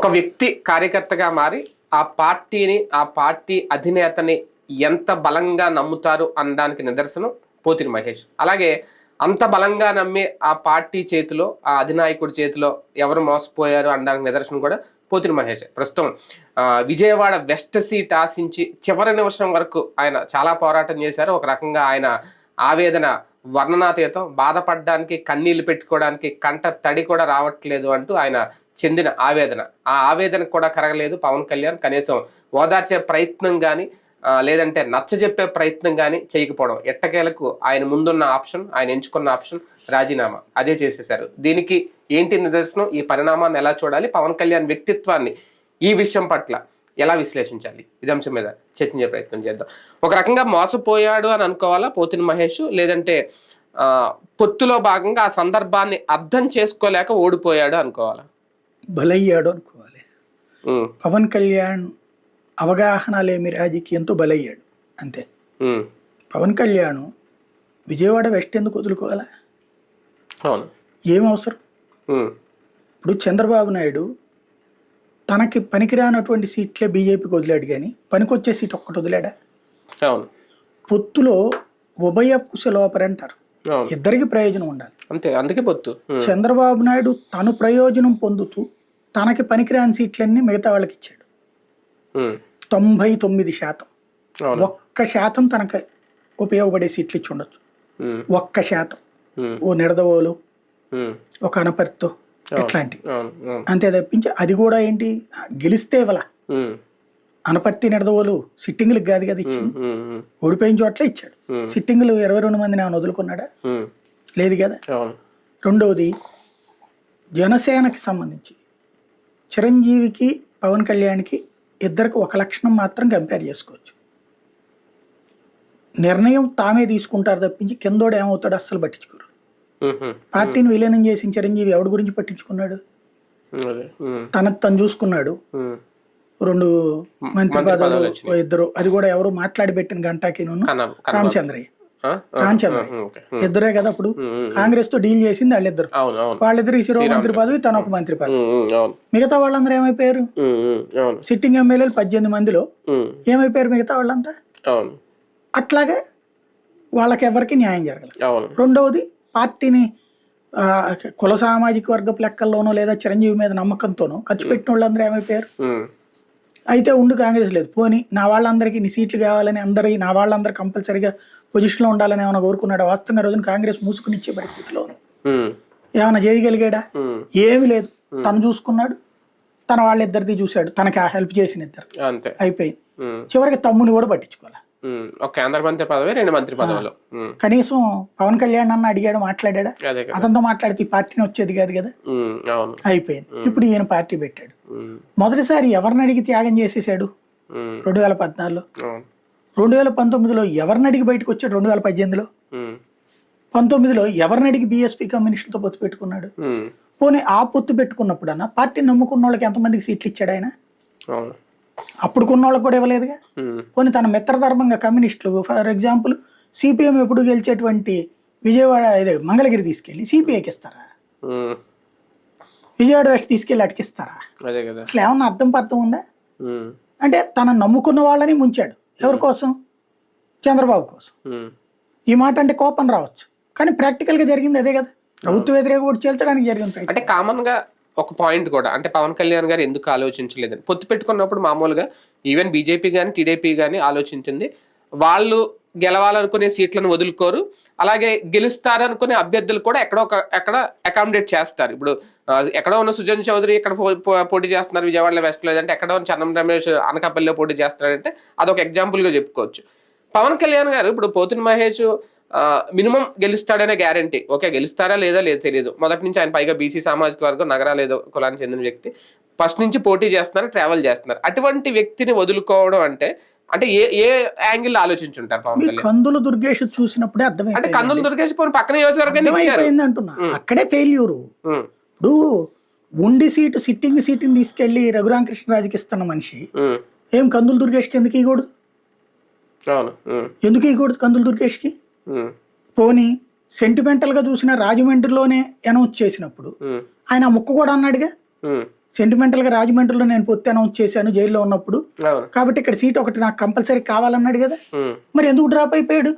ఒక వ్యక్తి కార్యకర్తగా మారి ఆ పార్టీని, ఆ పార్టీ అధినేతని ఎంత బలంగా నమ్ముతారు అనడానికి నిదర్శనం పోతిరి మహేష్. అలాగే అంత బలంగా నమ్మి ఆ పార్టీ చేతిలో, ఆ అధినాయకుడి చేతిలో ఎవరు మోసపోయారు అనడానికి నిదర్శనం కూడా పోతిరి మహేష్. ప్రస్తుతం విజయవాడ వెస్ట్ సీట్ ఆశించి చివరి నిమిషం వరకు ఆయన చాలా పోరాటం చేశారు. ఒక రకంగా ఆయన ఆవేదన వర్ణనాతీతం, బాధపడడానికి, కన్నీళ్లు పెట్టుకోవడానికి కంట తడి కూడా రావట్లేదు అంటూ ఆయన చెందిన ఆవేదన, ఆ ఆవేదన కూడా కరగలేదు పవన్ కళ్యాణ్. కనీసం ఓదార్చే ప్రయత్నం కానీ లేదంటే నచ్చజెప్పే ప్రయత్నం కానీ చేయకపోవడం. ఎట్టకేలకు ఆయన ముందున్న ఆప్షన్, ఆయన ఎంచుకున్న ఆప్షన్ రాజీనామా, అదే చేసేశారు. దీనికి ఏంటి నిదర్శనం? ఈ పరిణామాన్ని ఎలా చూడాలి? పవన్ కళ్యాణ్ వ్యక్తిత్వాన్ని ఈ విషయం పట్ల ఎలా విశ్లేషించాలి? ఇది అంశం మీద చర్చించే ప్రయత్నం చేద్దాం. ఒక రకంగా మోసపోయాడు అని అనుకోవాలా పోతిరి మహేష్, లేదంటే పొత్తులో భాగంగా ఆ సందర్భాన్ని అర్థం చేసుకోలేక ఓడిపోయాడు అనుకోవాలా? బలయ్యాడు అనుకోవాలి. పవన్ కళ్యాణ్ అవగాహన లేని రాజకీయంతో బలయ్యాడు అంతే. పవన్ కళ్యాణ్ విజయవాడ వెస్ట్ ఎందుకు వదులుకోవాలా? ఏం అవసరం? ఇప్పుడు చంద్రబాబు నాయుడు తనకి పనికిరానటువంటి సీట్లే బీజేపీకి వదిలాడు, కానీ పనికొచ్చే సీట్ ఒక్కటి వదిలాడా? పొత్తులో ఉభయ కుశలోపరి అంటారు, ఇద్దరికి ప్రయోజనం ఉండాలి అంతే. అందుకే పొత్తు. చంద్రబాబు నాయుడు తను ప్రయోజనం పొందుతూ తనకి పనికిరాని సీట్లన్నీ మిగతా వాళ్ళకి ఇచ్చాడు. 99%, 1% తనకు ఉపయోగపడే సీట్లు ఇచ్చి ఉండొచ్చు. 1% ఓ నిడదవోలు, ఒక అనపర్తితో ఇట్లాంటి, అంతే తప్పించి అది కూడా ఏంటి గెలిస్తే ఇవ్వాల. అనపర్తి నిడదవోలు సిట్టింగులకు కాదు కదా ఇచ్చింది, ఓడిపోయిన చోట్ల ఇచ్చాడు. సిట్టింగులు 22 మందిని ఏమైనా వదులుకున్నాడా? లేదు కదా. రెండవది, జనసేనకి సంబంధించి చిరంజీవికి పవన్ కళ్యాణ్కి ఇద్దరికి ఒక లక్షణం మాత్రం కంపేర్ చేసుకోవచ్చు. నిర్ణయం తామే తీసుకుంటారు తప్పించి కిందోడు ఏమవుతాడు అస్సలు పట్టించుకోరు. పార్టీని విలీనం చేసిన చిరంజీవి ఎవడి గురించి పట్టించుకున్నాడు? తను చూసుకున్నాడు. 2 మంత్రి పదవులు, ఇద్దరు, అది కూడా ఎవరు మాట్లాడి పెట్టిన గంటాకి రామచంద్రయ్య ఇద్దరే కదా. అప్పుడు కాంగ్రెస్ తో డీల్ చేసింది వాళ్ళిద్దరు. వాళ్ళిద్దరు ఇసిరో మంత్రి పదవి, తన ఒక మంత్రి పదవి. మిగతా వాళ్ళందరూ ఏమైపోయారు? సిట్టింగ్ ఎమ్మెల్యేలు 18 మందిలో ఏమైపోయారు మిగతా వాళ్ళంతా? అట్లాగే వాళ్ళకి ఎవరికి న్యాయం జరగలేదు. రెండవది, పార్టీని కుల సామాజిక వర్గపు లెక్కల్లోనో లేదా చిరంజీవి మీద నమ్మకంతోనో ఖర్చు పెట్టిన వాళ్ళందరూ ఏమైపోయారు? అయితే ఉండు కాంగ్రెస్ లేదు, పోనీ నా వాళ్ళందరికీ నీ సీట్లు కావాలని నా వాళ్ళందరూ కంపల్సరీగా పొజిషన్లో ఉండాలని ఏమైనా కోరుకున్నాడు? వాస్తవంగా రోజున కాంగ్రెస్ మూసుకుని ఇచ్చే పరిస్థితిలో ఉంది. ఏమైనా చేయగలిగాడా? ఏమి లేదు. తను చూసుకున్నాడు, తన వాళ్ళిద్దరిది చూశాడు, తనకి హెల్ప్ చేసిన ఇద్దరు, అయిపోయింది. చివరికి తమ్ముని కూడా పట్టించుకోవాలి. కేంద్ర మంత్రి పదవి, 2 మంత్రి పదవులు. కనీసం పవన్ కళ్యాణ్ అన్న అడిగాడు, మాట్లాడా? అతనితో మాట్లాడితే ఈ పార్టీని వచ్చేది కాదు కదా. అయిపోయింది. ఇప్పుడు ఈయన పార్టీ పెట్టాడు. మొదటిసారి ఎవరిని అడిగి త్యాగం చేసేసాడు? 2014లో. 2019లో ఎవరిని అడిగి బయటకు వచ్చాడు? 2018లో. 19లో ఎవరిని అడిగి బీఎస్పీ కమ్యూనిస్టులతో పొత్తు పెట్టుకున్నాడు? పోనీ ఆ పొత్తు పెట్టుకున్నప్పుడన్నా పార్టీని నమ్ముకున్న వాళ్ళకి ఎంతమందికి సీట్లు ఇచ్చాడు ఆయన? అప్పుడు కొన్న వాళ్ళకి కూడా ఇవ్వలేదుగా. కొన్ని తన మిత్రధర్మంగా కమ్యూనిస్టులు, ఫర్ ఎగ్జాంపుల్ సిపిఎం ఎప్పుడు గెలిచేటువంటి విజయవాడ మంగళగిరి తీసుకెళ్ళి సిపిఐకి ఇస్తారా? విజయవాడ వెస్ట్ తీసుకెళ్ళి అటుకిస్తారా? అసలు ఏమన్నా అర్థం ఉందా? అంటే తన నమ్ముకున్న వాళ్ళని ముంచాడు. ఎవరి కోసం? చంద్రబాబు కోసం. ఈ మాట అంటే కోపం రావచ్చు, కానీ ప్రాక్టికల్ గా జరిగింది అదే కదా. ప్రభుత్వ వ్యతిరేక ఓటు చేల్చడానికి జరిగింది. అంటే కామన్ గా ఒక పాయింట్ కూడా, అంటే పవన్ కళ్యాణ్ గారు ఎందుకు ఆలోచించలేదని, పొత్తు పెట్టుకున్నప్పుడు మామూలుగా ఈవెన్ బీజేపీ కానీ టీడీపీ కానీ ఆలోచించింది, వాళ్ళు గెలవాలనుకునే సీట్లను వదులుకోరు, అలాగే గెలుస్తారనుకునే అభ్యర్థులు కూడా ఎక్కడ అకామిడేట్ చేస్తారు. ఇప్పుడు ఎక్కడో ఉన్న సుజన్ చౌదరి ఇక్కడ పోటీ చేస్తున్నారు విజయవాడలో వెస్ట్, లేదంటే ఎక్కడో ఉన్న చన్నం రమేష్ అనకాపల్లిలో పోటీ చేస్తున్నారంటే అదొక ఎగ్జాంపుల్గా చెప్పుకోవచ్చు. పవన్ కళ్యాణ్ గారు ఇప్పుడు పోతిరి మహేష్ మినిమం గెలుస్తాడనే గ్యారంటీ, ఓకే గెలుస్తారా లేదా తెలియదు, మొదటి నుంచి ఆయన పైగా బీసీ సామాజిక వర్గం, నగరాలు ఏదో కులానికి చెందిన వ్యక్తి, ఫస్ట్ నుంచి పోటీ చేస్తున్నారు, ట్రావెల్ చేస్తున్నారు. అటువంటి వ్యక్తిని వదులుకోవడం అంటే ఏ యాంగిల్ ఆలోచించుంటారు పవన్ కళ్యాణ్? కందుల దుర్గేష్ చూసినప్పుడే అర్థమైంది. అంటే కందుల దుర్గేష్ పక్కన నియోజకవర్గం అంటున్నా, అక్కడే ఫెయిల్యూరు. ఇప్పుడు ఉండి సిట్టింగ్ సీటుని తీసుకెళ్లి రఘురామకృష్ణరాజుకి ఇస్తున్న మనిషి ఏం కందుల దుర్గేష్కి ఎందుకు ఇవ్వకూడదు? ఎందుకు ఇవ్వకూడదు కందుల దుర్గేష్కి? పోనీ సెంటిమెంటల్ గా చూసిన రాజమండ్రిలోనే అనౌన్స్ చేసినప్పుడు ఆయన ముక్క కూడా అన్నాడుగా, సెంటిమెంటల్ గా రాజమండ్రిలో నేను పొత్తు అనౌన్స్ చేశాను జైల్లో ఉన్నప్పుడు, అవును. కాబట్టి ఇక్కడ సీట్ ఒకటి నాకు కంపల్సరీ కావాలన్నాడు కదా, మరి ఎందుకు డ్రాప్ అయిపోయాడు?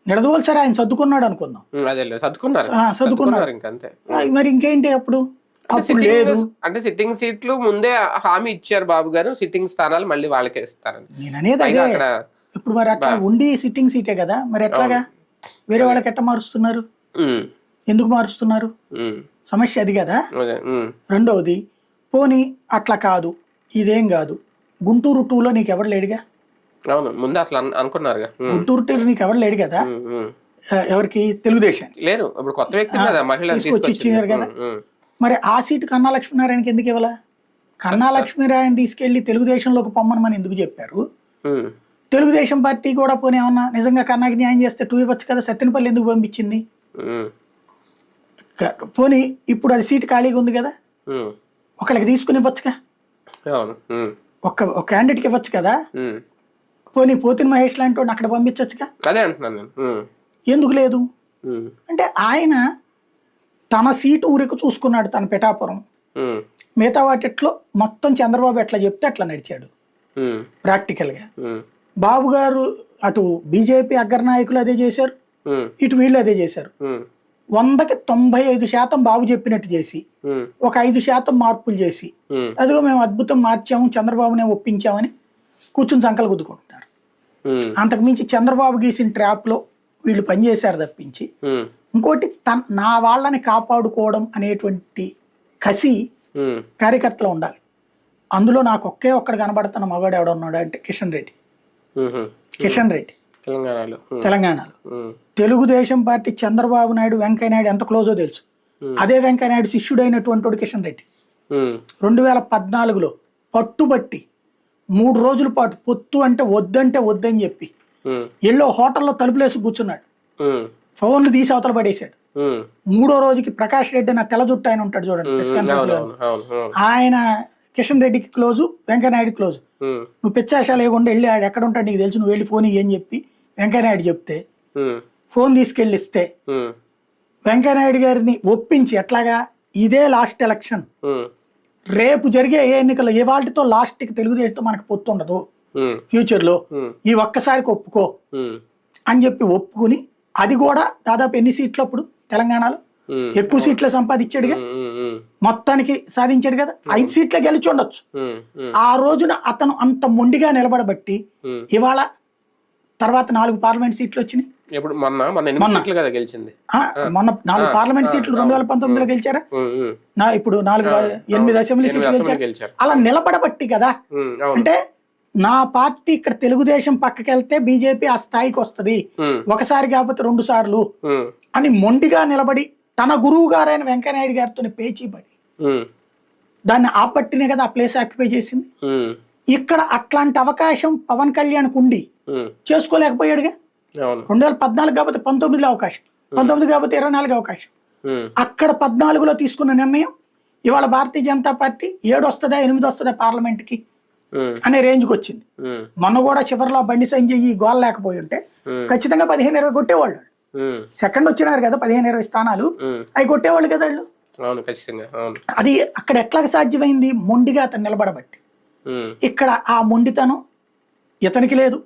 నిడదవోలు సరే ఆయన సర్దుకున్నాడు అనుకుందాం, సర్దుకున్నారు ఇంకంతే. మరి ఇంకేంటి అప్పుడు? అప్పుడు లేదు అంటే సిట్టింగ్ సీట్లు ముందే హామీ ఇచ్చారు బాబు గారు, సిట్టింగ్ స్థానాలు మళ్ళీ వాళ్ళకే ఇస్తారని. నేను అనేది అదే. ఇప్పుడు మరి అట్లా ఉండి సిట్టింగ్ సీటే కదా, మరి ఎట్లాగా వేరే వాళ్ళకి ఎట్లా మారుస్తున్నారు? ఎందుకు మారుస్తున్నారు? సమస్య అది కదా. రెండవది, పోనీ అట్లా కాదు, ఇదేం కాదు, గుంటూరు 2లో నీకు ఎవరు లేడుగా. అవును, ముందు అసలు అనుకున్నారు. గుంటూరు 2 నీకు ఎవరు లేడు కదా, ఎవరికి? తెలుగుదేశం లేరు, ఇప్పుడు కొత్త వ్యక్తి కదా, మహిళ తీసుకొచ్చి ఇచ్చినారు కదా. మరి ఆ సీటు కన్నా లక్ష్మీనారాయణకి ఎందుకు ఇవ్వాల? కన్నా లక్ష్మీనారాయణ తీసుకెళ్లి తెలుగుదేశంలోకి పొమ్మని ఎందుకు చెప్పారు? తెలుగుదేశం పార్టీ కూడా పోనీ ఏమన్నా నిజంగా కన్నాకి న్యాయం చేస్తే 2 ఇవ్వచ్చు కదా, సత్తెనపల్లి ఎందుకు పంపించింది? పోనీ ఇప్పుడు అది సీటు ఖాళీగా ఉంది కదా, ఒకళ్ళకి తీసుకుని ఇవ్వచ్చుగా, ఒక క్యాండిడేట్కి ఇవ్వచ్చు కదా. పోనీ పోతిన మహేష్ లాంటి వాడిని అక్కడ పంపించచ్చుగా. ఎందుకు లేదు అంటే ఆయన తన సీటు ఊరికి చూసుకున్నాడు, తన పిఠాపురం. మిగతా వాటిట్లో మొత్తం చంద్రబాబు ఎట్లా చెప్తే అట్లా నడిచాడు ప్రాక్టికల్గా. బాబు గారు అటు బీజేపీ అగ్రనాయకులు అదే చేశారు, ఇటు వీళ్ళు అదే చేశారు. 100కి 95% బాబు చెప్పినట్టు చేసి, ఒక 5% మార్పులు చేసి, అదిగో మేము అద్భుతం మార్చాము, చంద్రబాబునే ఒప్పించామని కూర్చుని సంకలు గుద్దుకుంటున్నారు. అంతకుమించి చంద్రబాబు గీసిన ట్రాప్ లో వీళ్ళు పనిచేశారు తప్పించి, ఇంకోటి నా వాళ్ళని కాపాడుకోవడం అనేటువంటి కసి కార్యకర్తలో ఉండాలి. అందులో నాకు ఒక్కడు కనబడుతున్న మగాడు ఎవడున్నాడు అంటే కిషన్ రెడ్డి. తెలంగాణలో తెలుగుదేశం పార్టీ చంద్రబాబు నాయుడు వెంకయ్య నాయుడు ఎంత క్లోజో తెలుసు. అదే వెంకయ్య నాయుడు శిష్యుడు అయినటువంటి వాడు కిషన్ రెడ్డి. 2014లో పట్టుబట్టి 3 రోజుల పాటు పొత్తు అంటే వద్దని చెప్పి ఎల్లో హోటల్లో తలుపులేసి కూర్చున్నాడు, ఫోన్లు తీసి అవతల పడేశాడు. 3వ రోజుకి ప్రకాష్ రెడ్డి నా తెల్ల జుట్టు ఆయన ఉంటాడు చూడండి ప్రెస్ కాన్ఫరెన్స్, ఆయన కిషన్ రెడ్డికి క్లోజు, వెంకయ్యనాయుడు క్లోజ్. నువ్వు పిచ్చాశాలు లేకుండా వెళ్ళి ఆడు ఎక్కడ ఉంటాడు నీకు తెలుసు, నువ్వు వెళ్ళి ఫోన్ ఇయ్యని చెప్పి వెంకయ్యనాయుడు చెప్తే ఫోన్ తీసుకెళ్ళిస్తే వెంకయ్యనాయుడు గారిని ఒప్పించి ఎట్లాగా, ఇదే లాస్ట్ ఎలక్షన్, రేపు జరిగే ఏ ఎన్నికల్లో ఇవాళతో లాస్ట్కి తెలుగుదేశంతో మనకు పొత్తు ఉండదు ఫ్యూచర్ లో, ఈ ఒక్కసారికి ఒప్పుకో అని చెప్పి ఒప్పుకుని, అది కూడా దాదాపు ఎన్ని సీట్లు అప్పుడు తెలంగాణలో ఎక్కువ సీట్లు సంపాదించాడుగా, మొత్తానికి సాధించాడు కదా, 5 సీట్లే గెలిచి ఉండొచ్చు. ఆ రోజున అతను అంత మొండిగా నిలబడబట్టి ఇవాళ తర్వాత 4 పార్లమెంట్ సీట్లు వచ్చినాయి. మొన్న 4 పార్లమెంట్ సీట్లు 2019లో గెలిచారా, ఇప్పుడు 8 అసెంబ్లీ సీట్లు గెలిచారు. అలా నిలబడబట్టి కదా. అంటే నా పార్టీ ఇక్కడ తెలుగుదేశం పక్కకి వెళ్తే బీజేపీ ఆ స్థాయికి వస్తుంది, ఒకసారి కాకపోతే 2 సార్లు అని మొండిగా నిలబడి తన గురువు గారైన వెంకయ్యనాయుడు గారితో పేచీ పడి దాన్ని ఆపట్టినే కదా ఆ ప్లేస్ ఆక్యుపై చేసింది. ఇక్కడ అట్లాంటి అవకాశం పవన్ కళ్యాణ్కి ఉండి చేసుకోలేకపోయాడుగా. 2014 కాకపోతే 19లో అవకాశం, 19 కాకపోతే 24 అవకాశం. అక్కడ 14లో తీసుకున్న నిర్ణయం ఇవాళ భారతీయ జనతా పార్టీ 7 వస్తుందా 8 వస్తుందా పార్లమెంట్కి అనే రేంజ్కి వచ్చింది. మొన్న కూడా చివరిలో బండి సంజయ్ ఈ గోల్ లేకపోయి ఉంటే ఖచ్చితంగా 15-20 కొట్టేవాళ్ళు. సెకండ్ వచ్చినారు కదా 15-20 స్థానాలు, అవి కొట్టేవాళ్ళు కదా వాళ్ళు. అది అక్కడ ఎట్లా సాధ్యమైంది? మొండిగా అతను నిలబడబట్టి. ఇక్కడ ఆ మొండితనం ఇతనికి లేదు,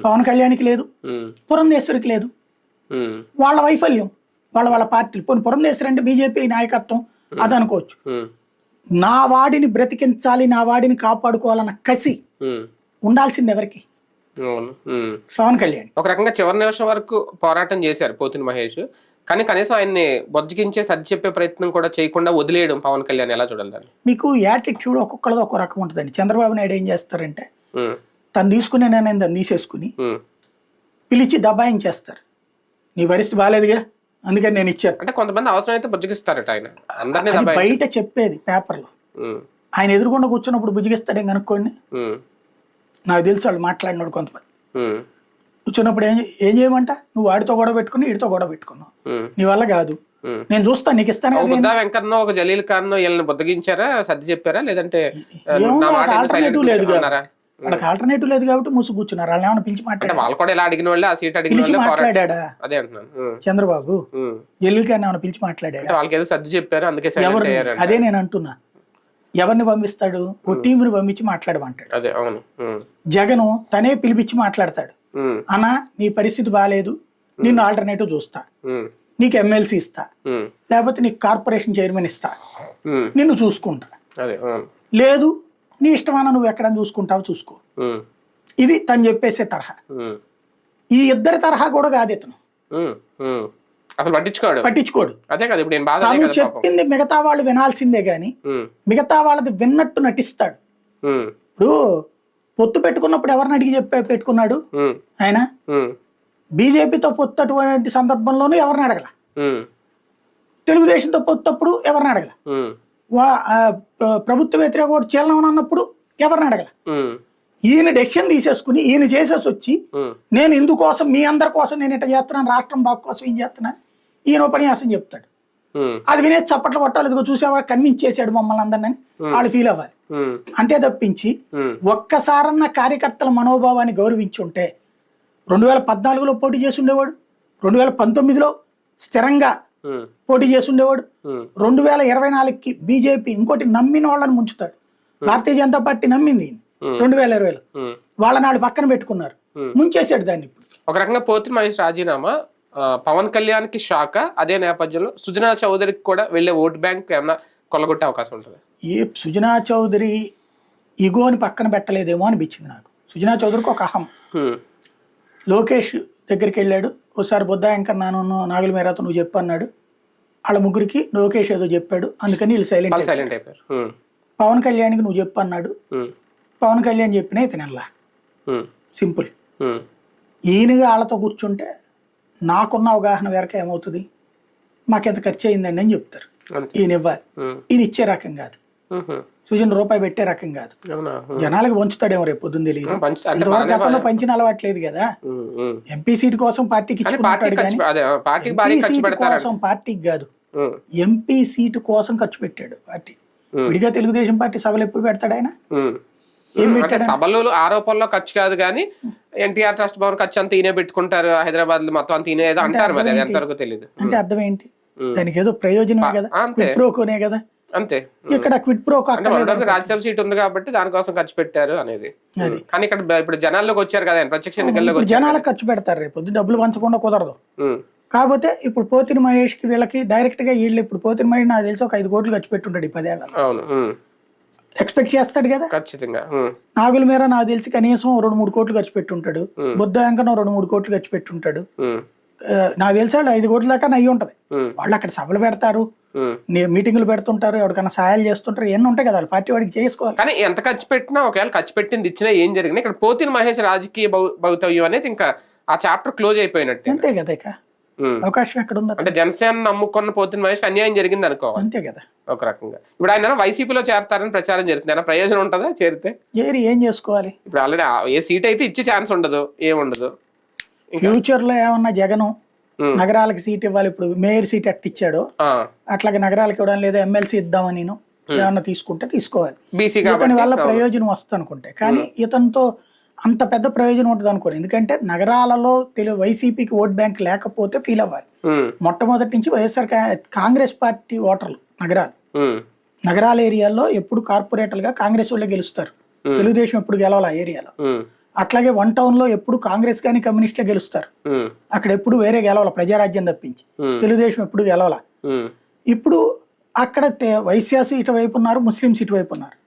పవన్ కళ్యాణ్కి లేదు, పురంధేశ్వరికి లేదు. వాళ్ళ వైఫల్యం వాళ్ళ పార్టీలు. పోనీ పురంధేశ్వరి అంటే బీజేపీ నాయకత్వం అది అనుకోవచ్చు. నా వాడిని బ్రతికించాలి, నా వాడిని కాపాడుకోవాలన్న కసి ఉండాల్సింది ఎవరికి? పవన్ కళ్యాణ్. ఒక రకంగా చివరి నిమిషం వరకు పోరాటం చేశారు పోతిన మహేష్, కానీ కనీసం ఆయన్ని బొజ్జగించే సర్ది చెప్పే ప్రయత్నం కూడా చేయకుండా వదిలేయడం పవన్ కళ్యాణ్ ఎలా చూడాలి? మీకు యాటిట్యూడ్ ఒక్కొక్కరిది ఒక్కో రకం ఉంటుందండి. చంద్రబాబు నాయుడు ఏం చేస్తారంటే తను తీసుకునే నేను దాన్ని తీసేసుకుని పిలిచి దబాయించేస్తారు. నీ పరిస్థితి బాగాలేదుగా అందుకని నేను ఇచ్చాను అంటే కొంతమంది అవసరం అయితే బుజ్జగిస్తారట ఆయన. బయట చెప్పేది పేపర్లో, ఆయన ఎదురుకుండా కూర్చున్నప్పుడు బుజ్జగిస్తాడేం కనుక్కోండి. నాకు తెలుసు వాళ్ళు మాట్లాడినాడు కొంతమంది. కూర్చున్నప్పుడు ఏం చేయమంట, నువ్వు వాడితో గొడవ పెట్టుకుని వీడితో గొడవ పెట్టుకున్నావు, నీ వల్ల కాదు, నేను చూస్తాను నీకు ఇస్తాను. వెంకన్నో ఒక జలీల్ ఖాన్ వీళ్ళని బుద్ధగించారా, సర్ది చెప్పారా, లేదంటే ఆల్టర్నేటివ్ లేదు కదా, వాళ్ళకి ఆల్టర్నేటివ్ లేదు కాబట్టి మూసు కూర్చున్నారు. వాళ్ళు ఏమైనా పిలిచి మాట్లాడా చంద్రబాబు? జలీల్ ఖాన్ ఏమైనా పిలిచి మాట్లాడా? వాళ్ళకి ఏదో సర్ది చెప్పారు అందుకే. అదే నేను అంటున్నా, ఎవరిని పంపిస్తాడు? ఓ టీంని పంపించి మాట్లాడమంటాడు. అదే అవును. జగను తనే పిలిపించి మాట్లాడతాడు. అన్నా నీ పరిస్థితి బాగాలేదు, నిన్ను ఆల్టర్నేటివ్ చూస్తా, నీకు ఎమ్మెల్సీ ఇస్తా, లేకపోతే నీకు కార్పొరేషన్ చైర్మన్ ఇస్తా, నిన్ను చూసుకుంటా, లేదు నీ ఇష్టమన్నా నువ్వు ఎక్కడ చూసుకుంటావో చూసుకో. ఇది తను చెప్పేసే తరహా. ఈ ఇద్దరి తరహా కూడా కాదు ఇతను. అసలు పట్టించుకోడు. అదే కదా ఇప్పుడు తను చెప్పింది మిగతా వాళ్ళు వినాల్సిందే గాని మిగతా వాళ్ళది విన్నట్టు నటిస్తాడు. ఇప్పుడు పొత్తు పెట్టుకున్నప్పుడు ఎవరిని అడిగి పెట్టుకున్నాడు ఆయన? బీజేపీతో పొత్తు అటువంటి సందర్భంలోనూ ఎవరిని అడగల, తెలుగుదేశంతో పొత్తప్పుడు ఎవరిని అడగల, ప్రభుత్వ వ్యతిరేక ఓటు చీలనం అన్నప్పుడు ఎవరిని అడగల. ఈయన డెసిషన్ తీసేసుకుని ఈయన చేసేసి వచ్చి నేను ఇందుకోసం మీ అందరి కోసం నేను ఇట్లా చేస్తున్నాను, రాష్ట్రం బాగు కోసం ఏం చేస్తున్నాను, ఈయన ఉపన్యాసం చెప్తాడు. అది వినే చప్పట్లు కొట్టాలి, ఇదిగో చూసావా కన్విన్స్ చేశాడు మమ్మల్ని అందరినీ వాళ్ళు ఫీల్ అవ్వాలి. అంతే తప్పించి ఒక్కసారన్న కార్యకర్తల మనోభావాన్ని గౌరవించి ఉంటే 2014లో పోటీ చేసి ఉండేవాడు, 2019లో స్థిరంగా పోటీ చేసి ఉండేవాడు, 2024కి బీజేపీ ఇంకోటి నమ్మిన వాళ్ళని ముంచుతాడు. భారతీయ జనతా పార్టీ నమ్మింది 2020లో, వాళ్ళని వాళ్ళు పక్కన పెట్టుకున్నారు, ముంచేసాడు దాన్ని. ఒక రకంగా పోతిరి మహేష్ రాజీనామా పవన్ కళ్యాణ్ కి షాక్. అదే నేపథ్యంలో సుజనా చౌదరికి కూడా వెళ్లే ఓట్ బ్యాంక్ ఏమన్నా కొల్లగొట్టే అవకాశం ఉంటుంది? ఏ సుజనా చౌదరి ఇగోని పక్కన పెట్టలేదేమో అనిపించింది నాకు. సుజనా చౌదరికి ఒక అహం. లోకేష్ దగ్గరికి వెళ్ళాడు ఒకసారి, బుద్ధా వెంకన్న నాగుల మేరాతో నువ్వు చెప్పు అన్నాడు, వాళ్ళ ముగ్గురికి లోకేష్ ఏదో చెప్పాడు, అందుకని వీళ్ళు సైలెంట్ అయిపోయారు. పవన్ కళ్యాణ్కి నువ్వు చెప్పు అన్నాడు, పవన్ కళ్యాణ్ చెప్పినా ఇతనల్లా సింపుల్. ఈయనగా వాళ్ళతో కూర్చుంటే నాకున్న అవగాహన వేరక ఏమవుతుంది, మాకెంత ఖర్చు అయిందండి అని చెప్తారు. ఈయన ఇవ్వాలి, ఈయన ఇచ్చే రకం కాదు, సుజన్ రూపాయి పెట్టే రకం కాదు, జనాలకు పంచుతాడేమో రేపు పొద్దున్న తెలియదు. ఇంతవరకు గతంలో పంచిన అలవాట్లేదు కదా. ఎంపీ సీట్ కోసం పార్టీకి ఇచ్చుకుంటాడు కానీ పార్టీకి కాదు, ఎంపీ సీటు కోసం ఖర్చు పెట్టాడు పార్టీ. విడిగా తెలుగుదేశం పార్టీ సభలు ఎప్పుడు పెడతాడు ఆయన? సభలు ఆరోపణలో ఖర్చు కాదు కానీ ఎన్టీఆర్ ట్రస్ట్ భవన్ ఖర్చు అంతా ఈయనే పెట్టుకుంటారు, హైదరాబాద్ లో మొత్తం అంత ఈయన అంటారు, మరి అది ఎంతవరకు తెలియదు. అంటే అర్థం ఏంటి? దానికి ఏదో ప్రయోజనమే కదా, ప్రోకోనే కదా. అంతే, ఇక్కడ క్విట్ ప్రోకో రాజ్యసభ సీట్ ఉంది కాబట్టి దానికోసం ఖర్చు పెట్టారు అనేది. కానీ ఇక్కడ ఇప్పుడు జనాల్లోకి వచ్చారు కదా, ప్రత్యక్ష ఎన్నికల్లోకి జనాలకు ఖర్చు పెడతారు, రేపు డబ్బులు పంచకుండా కుదరదు. కాకపోతే ఇప్పుడు పోతిరి మహేష్ కి వీళ్ళకి డైరెక్ట్ గా వీళ్ళు ఇప్పుడు పోతిరి మహేష్ నాకు తెలిసి ఒక 5 కోట్లు ఖర్చు పెట్టుంటాడు ఈ 10 ఏళ్ళ. ఎక్స్పెక్ట్ చేస్తాడు కదా ఖచ్చితంగా. నాగుల మేర నాకు తెలిసి కనీసం 2-3 కోట్లు ఖర్చు పెట్టుంటాడు, బుద్ధ వెంకన్న 2-3 కోట్లు ఖర్చు పెట్టుంటాడు. నాకు తెలిసి వాళ్ళు 5 కోట్ల దాకా అయ్యి ఉంటది. వాళ్ళు అక్కడ సభలు పెడతారు, మీటింగ్లు పెడుతుంటారు, ఎవరికైనా సహాయాలు చేస్తుంటారు, ఎన్ని ఉంటాయి కదా, పార్టీ వాడికి చేసుకోవాలి. కానీ ఎంత ఖర్చు పెట్టినా ఒకవేళ ఖర్చు పెట్టింది ఇచ్చినా ఏం జరిగింది, ఇక్కడ పోతిరి మహేష్ రాజకీయ భవితవ్యం అనేది ఇంకా ఆ చాప్టర్ క్లోజ్ అయిపోయినట్టు. అంతే కదా, ఇక అవకాశం ఎక్కడ ఉంది? అంటే జనసేన నమ్ముకున్న పోతిరి మహేష్ అన్యాయం జరిగింది అనుకోవాలి. అంతే కదా ఒక రకంగా. ఇప్పుడు ఆయన వైసీపీలో చేరతారని ప్రచారం జరుగుతుంది, ఆయన ప్రయోజనం ఉంటుందా చేరితే? ఏం చేసుకోవాలి? ఇప్పుడు ఆల్రెడీ ఏ సీట్ అయితే ఇచ్చే ఛాన్స్ ఉండదు, ఏముండదు. ఫ్యూచర్ లో ఏమన్నా జగన్ నగరాలకు సీట్ ఇవ్వాలి, ఇప్పుడు మేయర్ సీట్ అట్టిచ్చాడు అట్లాగే నగరాలకు ఇవ్వడం, లేదా ఎమ్మెల్సీ ఇద్దామని ఏమన్నా తీసుకుంటే తీసుకోవాలి. ఇతని వల్ల ప్రయోజనం వస్తుంది అనుకుంటే, కానీ ఇతనితో అంత పెద్ద ప్రయోజనం ఉంటుంది అనుకోండి. ఎందుకంటే నగరాలలో వైసీపీకి ఓట్ బ్యాంక్ లేకపోతే ఫీల్ అవ్వాలి. మొట్టమొదటి నుంచి వైఎస్ఆర్ కాంగ్రెస్ పార్టీ ఓటర్లు నగరాల ఏరియాల్లో ఎప్పుడు కార్పొరేటర్లుగా కాంగ్రెస్ వాళ్ళే గెలుస్తారు, తెలుగుదేశం ఎప్పుడు గెలవాలి ఆ ఏరియాలో. అట్లాగే 1 టౌన్ లో ఎప్పుడు కాంగ్రెస్ కానీ కమ్యూనిస్టులే గెలుస్తారు, అక్కడ ఎప్పుడు వేరే గెలవాల ప్రజారాజ్యం తప్పించి, తెలుగుదేశం ఎప్పుడు గెలవాల. ఇప్పుడు అక్కడ వైశ్యాసు ఇటువైపు ఉన్నారు, ముస్లింస్ ఇటువైపు ఉన్నారు.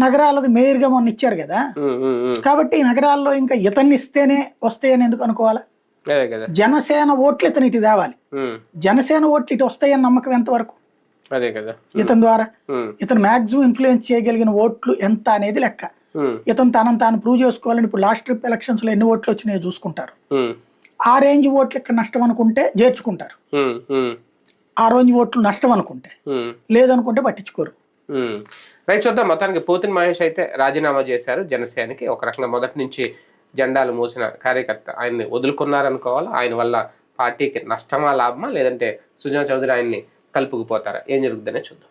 నగరాలది మేయర్ గా మొన్న ఇచ్చారు కదా, కాబట్టి నగరాల్లో ఇంకా ఇతన్ని ఇస్తేనే వస్తాయని ఎందుకు అనుకోవాలా? జనసేన ఓట్లు ఇతను ఇటు తేవాలి, జనసేన ఓట్లు ఇటు వస్తాయని నమ్మకం ఎంతవరకు? ఇతని ద్వారా ఇతను మాక్సిమం ఇన్ఫ్లుయెన్స్ చేయగలిగిన ఓట్లు ఎంత అనేది లెక్క. ఇతను తాను ప్రూవ్ చేసుకోవాలని ఇప్పుడు లాస్ట్ ట్రిప్ ఎలక్షన్స్ లో ఎన్ని ఓట్లు వచ్చినాయో చూసుకుంటారు. ఆ రేంజ్ ఓట్లు ఇక్కడ నష్టం అనుకుంటే చేర్చుకుంటారు, ఆ రేంజ్ ఓట్లు నష్టం అనుకుంటే, లేదనుకుంటే పట్టించుకోరు. రైట్, చూద్దాం. మొత్తానికి పోతిరి మహేష్ అయితే రాజీనామా చేశారు జనసేనకి. ఒక రకంగా మొదటి నుంచి జెండాలు మోసిన కార్యకర్త, ఆయన్ని వదులుకున్నారనుకోవాలి. ఆయన వల్ల పార్టీకి నష్టమా లాభమా, లేదంటే సుజనా చౌదరి ఆయన్ని కలుపుకుపోతారా, ఏం జరుగుతుందనే చూద్దాం.